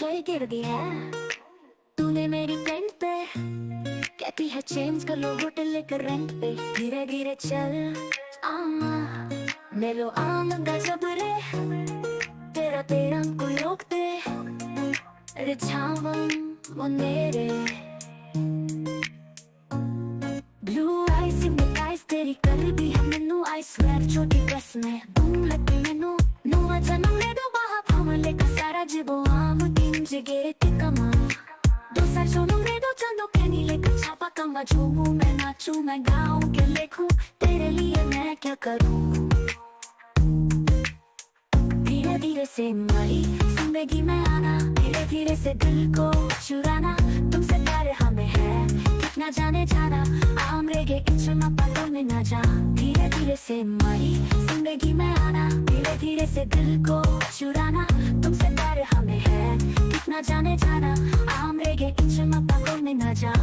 नशे गिर गया तूने मेरी पेंट पे, कहती है चेंज कर लो होटल लेकर रेंट पे। धीरे धीरे चल आमा मेलो आम गजब रे, तेरा तेरा कोई रोक दे रे छावम वो मेरे। Blue ice in the ice तेरी कर दी है मैनू आई स्वेयर छोटी बस में तुम लगती मैनू नवा जन्म ले दो बाहा भाव लेकर सारा जिबो आम इंज गे कमा दो साल सोनू ले दो चंदो कहनी लेकर छापा कमा झूमू मैं नाचू मैं गाऊं के लिखूं तेरे लिए मैं क्या करूं। धीरे धीरे से मरी जिंदगी में आना, धीरे धीरे से दिल को चुराना, तुमसे प्यार हमें है कितना जाने जाना आमरेगे इच्छा पलों में ना जा। धीरे धीरे से मरी जिंदगी में आना, धीरे धीरे से दिल को चुराना, तुमसे प्यार हमें है कितना जाने जाना आमरेगे इच्छा पलों में ना जा।